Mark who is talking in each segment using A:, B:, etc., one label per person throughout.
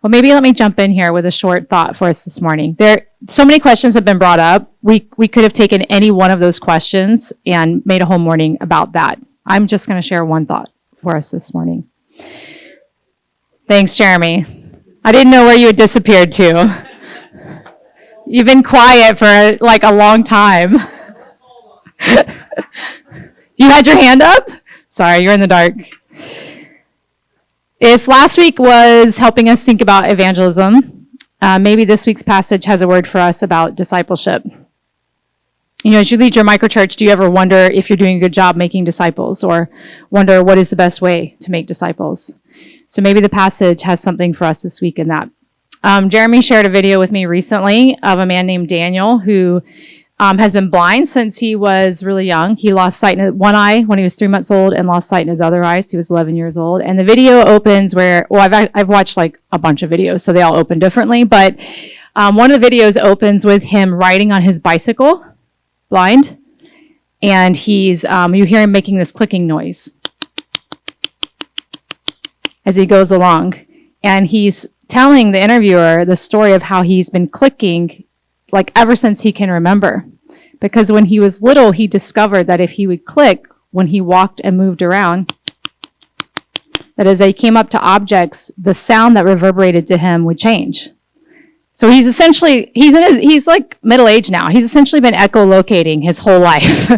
A: Well, maybe let me jump in here with a short thought for us this morning. So many questions have been brought up. We could have taken any one of those questions and made a whole morning about that. I'm just going to share one thought for us this morning. Thanks, Jeremy. I didn't know where you had disappeared to. You've been quiet for like a long time. You had your hand up? Sorry, you're in the dark. If last week was helping us think about evangelism, maybe this week's passage has a word for us about discipleship. You know, as you lead your microchurch, do you ever wonder if you're doing a good job making disciples, or wonder what is the best way to make disciples? So maybe the passage has something for us this week in that. Jeremy shared a video with me recently of a man named Daniel who has been blind since he was really young. He lost sight in one eye when he was 3 months old and lost sight in his other eye. So he was 11 years old. And the video opens where, I've watched like a bunch of videos, so they all open differently. But one of the videos opens with him riding on his bicycle, blind. And you hear him making this clicking noise as he goes along. And he's telling the interviewer the story of how he's been clicking like ever since he can remember. Because when he was little, he discovered that if he would click when he walked and moved around, that as he came up to objects, the sound that reverberated to him would change. So he's like middle-aged now. He's essentially been echolocating his whole life.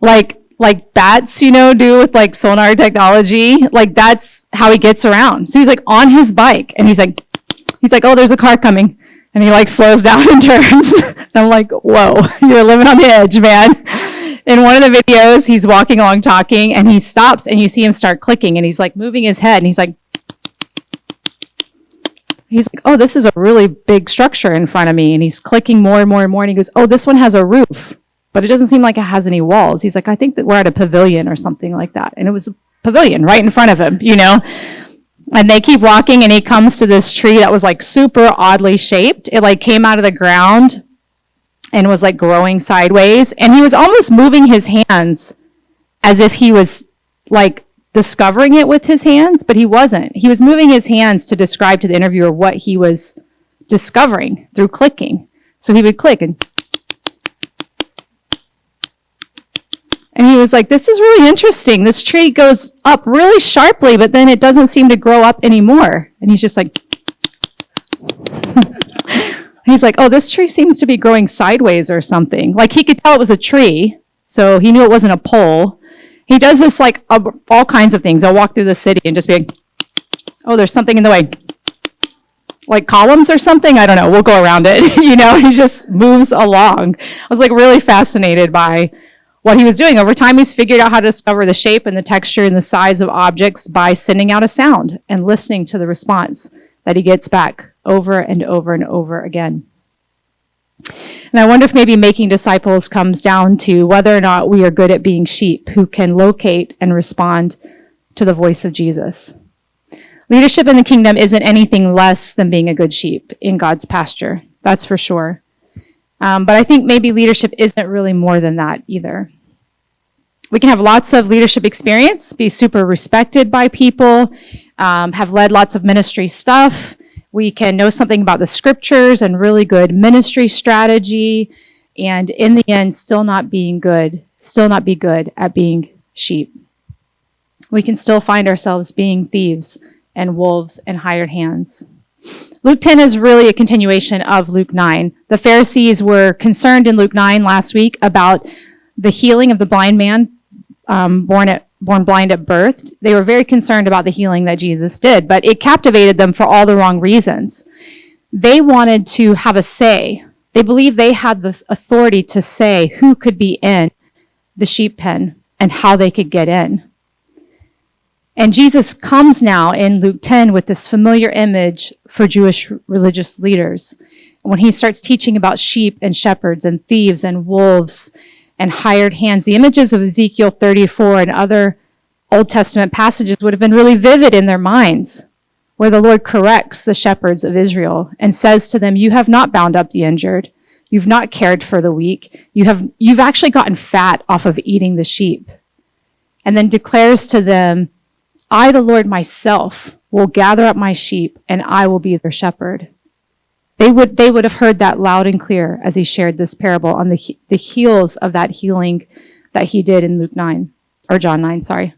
A: like bats, do with like sonar technology. Like that's how he gets around. So he's like on his bike and he's like, oh, there's a car coming. And he like slows down and turns. And I'm like, whoa, you're living on the edge, man. In one of the videos, he's walking along talking and he stops and you see him start clicking and he's like moving his head and he's like, oh, this is a really big structure in front of me. And he's clicking more and more and more. And he goes, oh, this one has a roof, but it doesn't seem like it has any walls. He's like, I think that we're at a pavilion or something like that. And it was a pavilion right in front of him, And they keep walking and he comes to this tree that was like super oddly shaped. It like came out of the ground and was like growing sideways. And he was almost moving his hands as if he was like discovering it with his hands, but he wasn't. He was moving his hands to describe to the interviewer what he was discovering through clicking. So he would click and he was like, this is really interesting. This tree goes up really sharply, but then it doesn't seem to grow up anymore. And he's just like, he's like, oh, this tree seems to be growing sideways or something. Like he could tell it was a tree, so he knew it wasn't a pole. He does this like all kinds of things. I'll walk through the city and just be like, oh, there's something in the way. Like columns or something? I don't know. We'll go around it. He just moves along. I was like really fascinated by what he was doing. Over time, he's figured out how to discover the shape and the texture and the size of objects by sending out a sound and listening to the response that he gets back over and over and over again. And I wonder if maybe making disciples comes down to whether or not we are good at being sheep who can locate and respond to the voice of Jesus. Leadership in the kingdom isn't anything less than being a good sheep in God's pasture. That's for sure. But I think maybe leadership isn't really more than that either. We can have lots of leadership experience, be super respected by people, have led lots of ministry stuff. We can know something about the scriptures and really good ministry strategy, and in the end, still not be good at being sheep. We can still find ourselves being thieves and wolves and hired hands. Luke 10 is really a continuation of Luke 9. The Pharisees were concerned in Luke 9 last week about the healing of the blind man born blind at birth. They were very concerned about the healing that Jesus did, but it captivated them for all the wrong reasons. They wanted to have a say. They believed they had the authority to say who could be in the sheep pen and how they could get in. And Jesus comes now in Luke 10 with this familiar image for Jewish religious leaders. When he starts teaching about sheep and shepherds and thieves and wolves and hired hands, the images of Ezekiel 34 and other Old Testament passages would have been really vivid in their minds, where the Lord corrects the shepherds of Israel and says to them, you have not bound up the injured. You've not cared for the weak. You've actually gotten fat off of eating the sheep. And then declares to them, I, the Lord myself, will gather up my sheep, and I will be their shepherd. They would have heard that loud and clear as he shared this parable on the heels of that healing that he did in Luke 9, or John 9, sorry.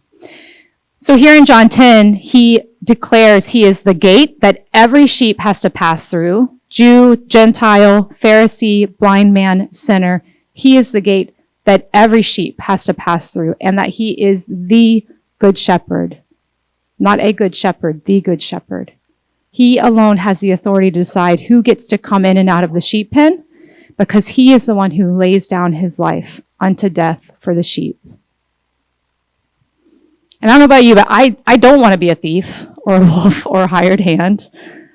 A: So here in John 10, he declares he is the gate that every sheep has to pass through. Jew, Gentile, Pharisee, blind man, sinner. He is the gate that every sheep has to pass through, and that he is the good shepherd. Not a good shepherd, the good shepherd. He alone has the authority to decide who gets to come in and out of the sheep pen, because he is the one who lays down his life unto death for the sheep. And I don't know about you, but I don't want to be a thief or a wolf or a hired hand.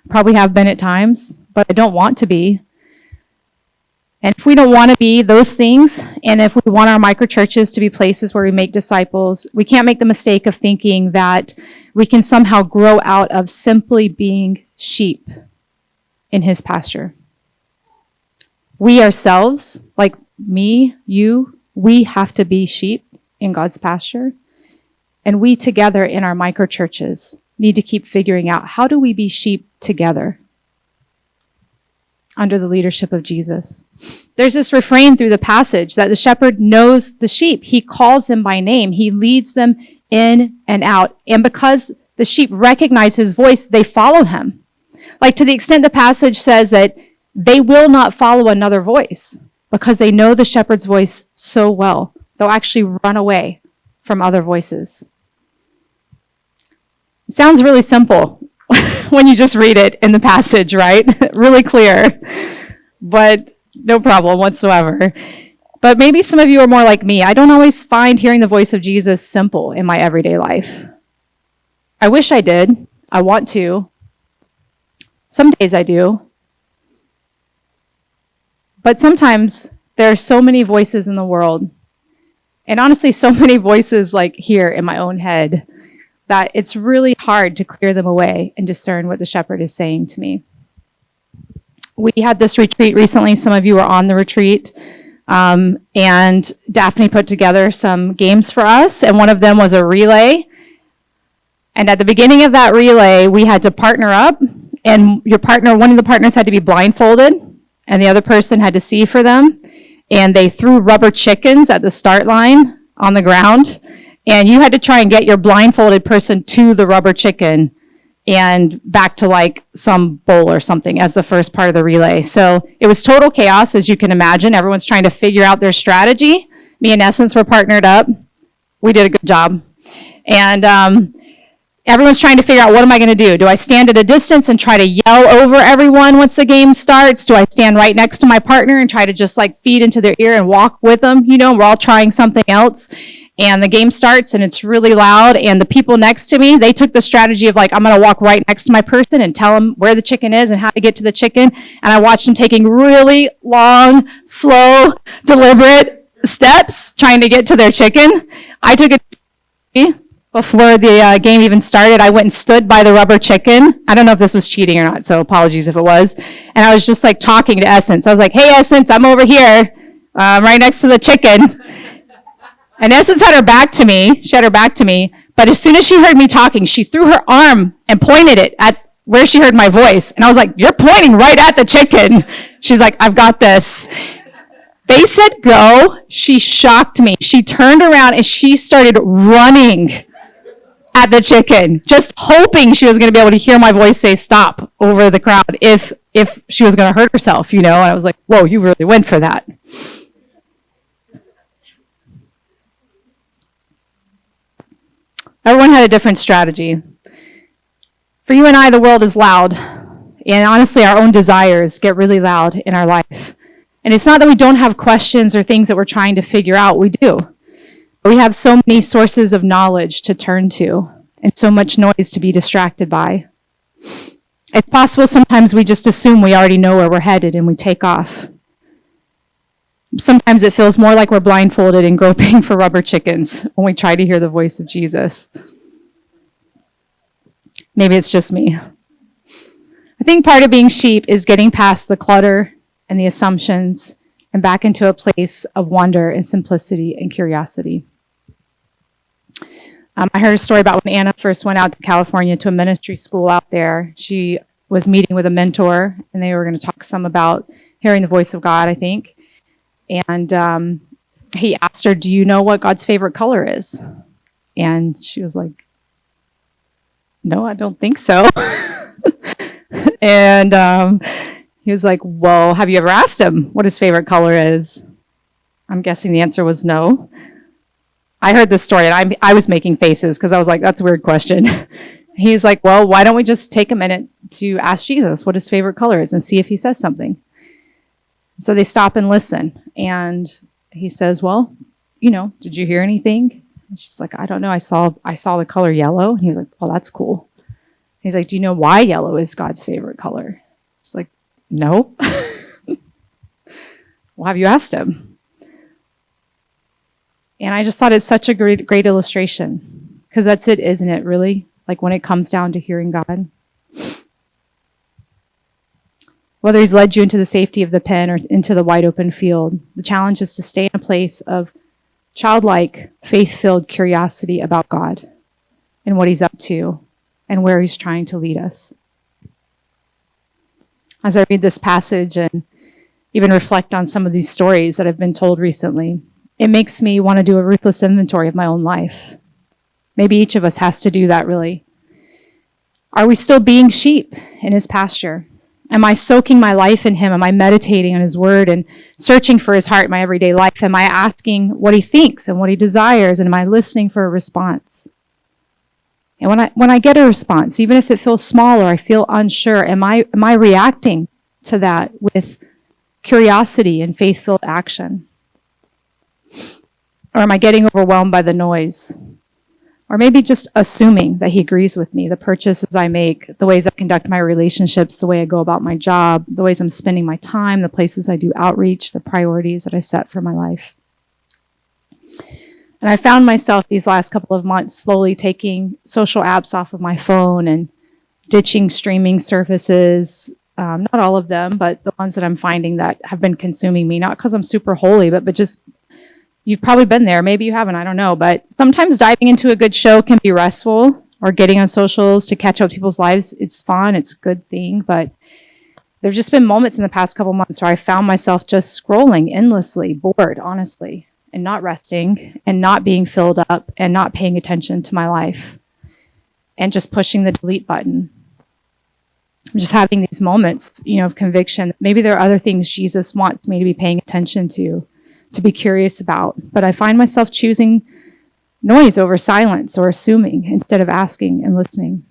A: Probably have been at times, but I don't want to be. And if we don't want to be those things, and if we want our microchurches to be places where we make disciples, we can't make the mistake of thinking that we can somehow grow out of simply being sheep in his pasture. We ourselves, like me, you, we have to be sheep in God's pasture. And we together in our microchurches need to keep figuring out, how do we be sheep together under the leadership of Jesus? There's this refrain through the passage that the shepherd knows the sheep. He calls them by name. He leads them in and out. And because the sheep recognize his voice, they follow him. Like, to the extent the passage says that they will not follow another voice because they know the shepherd's voice so well. They'll actually run away from other voices. It sounds really simple when you just read it in the passage, right? Really clear, but no problem whatsoever. But maybe some of you are more like me. I don't always find hearing the voice of Jesus simple in my everyday life. I wish I did. I want to. Some days I do. But sometimes there are so many voices in the world, and honestly, so many voices like here in my own head, that it's really hard to clear them away and discern what the shepherd is saying to me. We had this retreat recently. Some of you were on the retreat. And Daphne put together some games for us, and one of them was a relay. And at the beginning of that relay, we had to partner up, and one of the partners had to be blindfolded, and the other person had to see for them. And they threw rubber chickens at the start line on the ground. And you had to try and get your blindfolded person to the rubber chicken and back to like some bowl or something as the first part of the relay. So it was total chaos, as you can imagine. Everyone's trying to figure out their strategy. Me and Essence were partnered up. We did a good job. And everyone's trying to figure out, what am I going to do? Do I stand at a distance and try to yell over everyone once the game starts? Do I stand right next to my partner and try to just like feed into their ear and walk with them? You know, we're all trying something else. And the game starts and it's really loud, and the people next to me, they took the strategy of like, I'm going to walk right next to my person and tell them where the chicken is and how to get to the chicken. And I watched them taking really long, slow, deliberate steps trying to get to their chicken. I took it before the game even started. I went and stood by the rubber chicken. I don't know if this was cheating or not, so apologies if it was. And I was just like talking to Essence. I was like, hey, Essence, I'm over here, right next to the chicken. And Essence had her back to me. She had her back to me. But as soon as she heard me talking, she threw her arm and pointed it at where she heard my voice. And I was like, you're pointing right at the chicken. She's like, I've got this. They said go. She shocked me. She turned around and she started running at the chicken, just hoping she was going to be able to hear my voice say stop over the crowd if she was going to hurt herself, you know. And I was like, whoa, you really went for that. Everyone had a different strategy. For you and I, the world is loud. And honestly, our own desires get really loud in our life. And it's not that we don't have questions or things that we're trying to figure out. We do. But we have so many sources of knowledge to turn to and so much noise to be distracted by. It's possible sometimes we just assume we already know where we're headed and we take off. Sometimes it feels more like we're blindfolded and groping for rubber chickens when we try to hear the voice of Jesus. Maybe it's just me. I think part of being sheep is getting past the clutter and the assumptions and back into a place of wonder and simplicity and curiosity. I heard a story about when Anna first went out to California to a ministry school out there. She was meeting with a mentor, and they were going to talk some about hearing the voice of God, I think. And he asked her, "Do you know what God's favorite color is?" And she was like, "No, I don't think so." And he was like, "Well, have you ever asked him what his favorite color is?" I'm guessing the answer was no. I heard this story, and I was making faces because I was like, that's a weird question. He's like, "Well, why don't we just take a minute to ask Jesus what his favorite color is and see if he says something?" So they stop and listen. And he says, "Well, did you hear anything?" And she's like, "I don't know. I saw the color yellow." And he was like, "Well, that's cool." He's like, "Do you know why yellow is God's favorite color?" She's like, "No." "Well, have you asked him?" And I just thought it's such a great illustration, because that's it, isn't it, really? Like when it comes down to hearing God. Whether he's led you into the safety of the pen or into the wide open field, the challenge is to stay in a place of childlike, faith-filled curiosity about God and what he's up to and where he's trying to lead us. As I read this passage and even reflect on some of these stories that I've been told recently, it makes me want to do a ruthless inventory of my own life. Maybe each of us has to do that, really. Are we still being sheep in his pasture? Am I soaking my life in him? Am I meditating on his word and searching for his heart in my everyday life? Am I asking what he thinks and what he desires? And am I listening for a response? And when I get a response, even if it feels small or I feel unsure, am I reacting to that with curiosity and faith-filled action? Or am I getting overwhelmed by the noise? Or maybe just assuming that he agrees with me, the purchases I make, the ways I conduct my relationships, the way I go about my job, the ways I'm spending my time, the places I do outreach, the priorities that I set for my life. And I found myself these last couple of months slowly taking social apps off of my phone and ditching streaming services. Not all of them, but the ones that I'm finding that have been consuming me, not because I'm super holy, but just, you've probably been there. Maybe you haven't, I don't know. But sometimes diving into a good show can be restful, or getting on socials to catch up with people's lives. It's fun. It's a good thing. But there's just been moments in the past couple months where I found myself just scrolling endlessly, bored, honestly, and not resting and not being filled up and not paying attention to my life and just pushing the delete button. I'm just having these moments, of conviction. Maybe there are other things Jesus wants me to be paying attention to be curious about. But I find myself choosing noise over silence or assuming instead of asking and listening.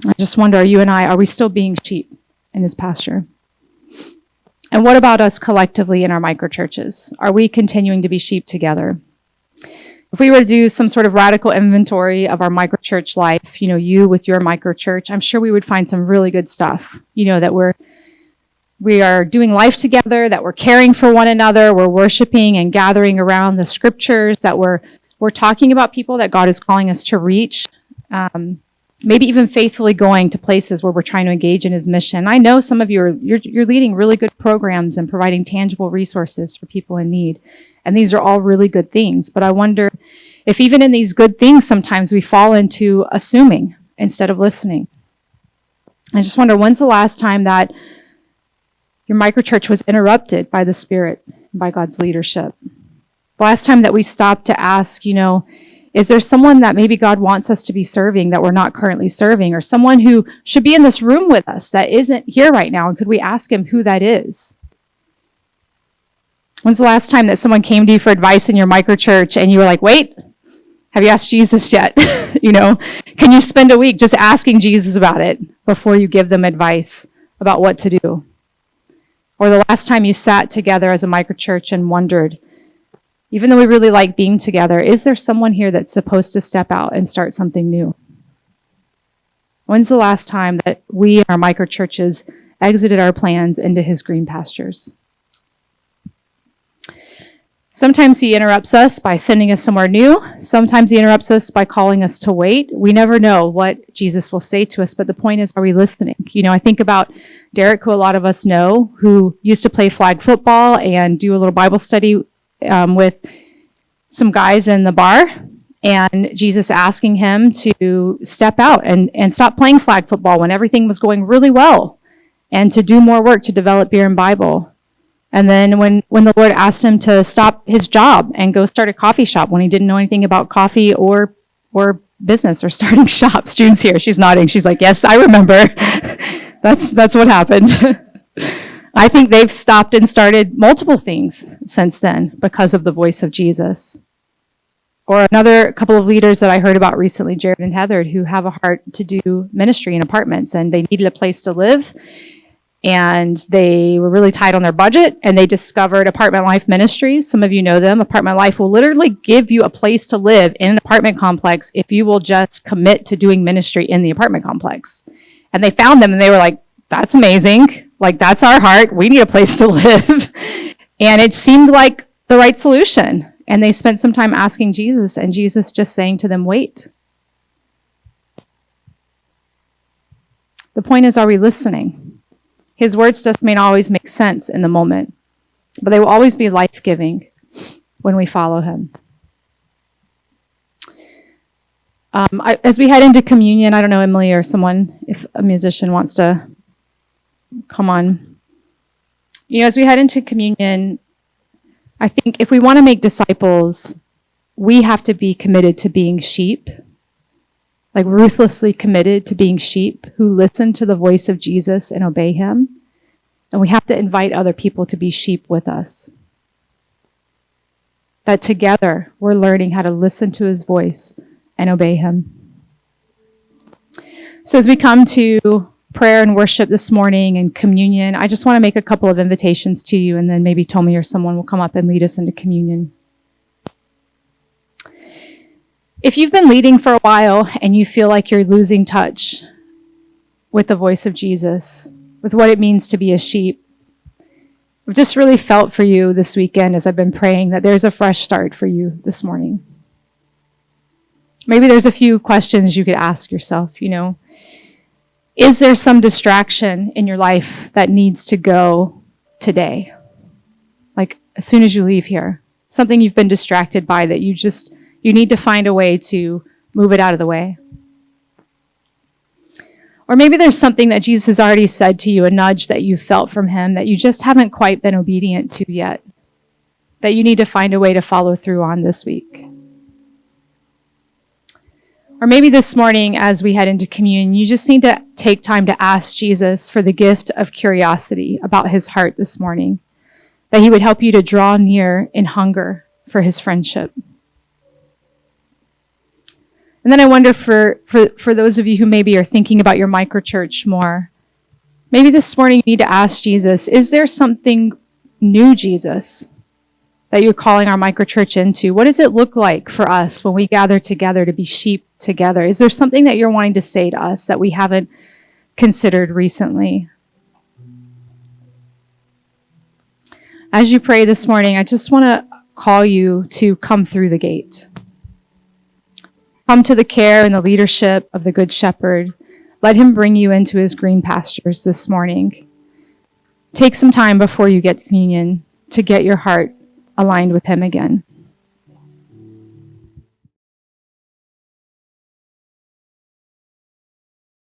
A: I just wonder, are we still being sheep in his pasture? And what about us collectively in our microchurches? Are we continuing to be sheep together? If we were to do some sort of radical inventory of our microchurch life, you with your microchurch, I'm sure we would find some really good stuff, that we are doing life together, that we're caring for one another, we're worshiping and gathering around the scriptures, that we're talking about people that God is calling us to reach, maybe even faithfully going to places where we're trying to engage in his mission. I know some of you you're leading really good programs and providing tangible resources for people in need, and these are all really good things. But I wonder if even in these good things, sometimes we fall into assuming instead of listening. I just wonder, when's the last time that your microchurch was interrupted by the Spirit, by God's leadership? The last time that we stopped to ask, is there someone that maybe God wants us to be serving that we're not currently serving, or someone who should be in this room with us that isn't here right now, and could we ask him who that is? When's the last time that someone came to you for advice in your microchurch and you were like, wait, have you asked Jesus yet? Can you spend a week just asking Jesus about it before you give them advice about what to do? Or the last time you sat together as a microchurch and wondered, even though we really like being together, is there someone here that's supposed to step out and start something new? When's the last time that we in our microchurches exited our plans into his green pastures? Sometimes he interrupts us by sending us somewhere new. Sometimes he interrupts us by calling us to wait. We never know what Jesus will say to us, but the point is, are we listening? I think about Derek, who a lot of us know, who used to play flag football and do a little Bible study with some guys in the bar. and Jesus asking him to step out and stop playing flag football when everything was going really well, and to do more work to develop beer and Bible. And then when the Lord asked him to stop his job and go start a coffee shop when he didn't know anything about coffee or business or starting shops. June's here. She's nodding. She's like, yes, I remember. That's what happened. I think they've stopped and started multiple things since then because of the voice of Jesus. Or another couple of leaders that I heard about recently, Jared and Heather, who have a heart to do ministry in apartments, and they needed a place to live. And they were really tight on their budget, and they discovered Apartment Life Ministries. Some of you know them. Apartment Life will literally give you a place to live in an apartment complex if you will just commit to doing ministry in the apartment complex. And they found them, and they were like, that's amazing. Like, that's our heart. We need a place to live. And it seemed like the right solution. And they spent some time asking Jesus, and Jesus just saying to them, wait. The point is, are we listening? His words just may not always make sense in the moment, but they will always be life-giving when we follow him. As we head into communion, I don't know, Emily or someone, if a musician wants to come on. As we head into communion, I think if we want to make disciples, we have to be committed to being sheep. Like ruthlessly committed to being sheep who listen to the voice of Jesus and obey him. And we have to invite other people to be sheep with us. That together we're learning how to listen to his voice and obey him. So as we come to prayer and worship this morning and communion, I just want to make a couple of invitations to you, and then maybe Tommy or someone will come up and lead us into communion. If you've been leading for a while and you feel like you're losing touch with the voice of Jesus, with what it means to be a sheep, I've just really felt for you this weekend as I've been praying that there's a fresh start for you this morning. Maybe there's a few questions you could ask yourself, Is there some distraction in your life that needs to go today? Like as soon as you leave here, something you've been distracted by that you need to find a way to move it out of the way. Or maybe there's something that Jesus has already said to you, a nudge that you felt from him that you just haven't quite been obedient to yet, that you need to find a way to follow through on this week. Or maybe this morning as we head into communion, you just need to take time to ask Jesus for the gift of curiosity about his heart this morning, that he would help you to draw near in hunger for his friendship. And then I wonder for those of you who maybe are thinking about your microchurch more, maybe this morning you need to ask Jesus, is there something new, Jesus, that you're calling our microchurch into? What does it look like for us when we gather together to be sheep together? Is there something that you're wanting to say to us that we haven't considered recently? As you pray this morning, I just want to call you to come through the gate. Come to the care and the leadership of the Good Shepherd. Let him bring you into his green pastures this morning. Take some time before you get communion to get your heart aligned with him again.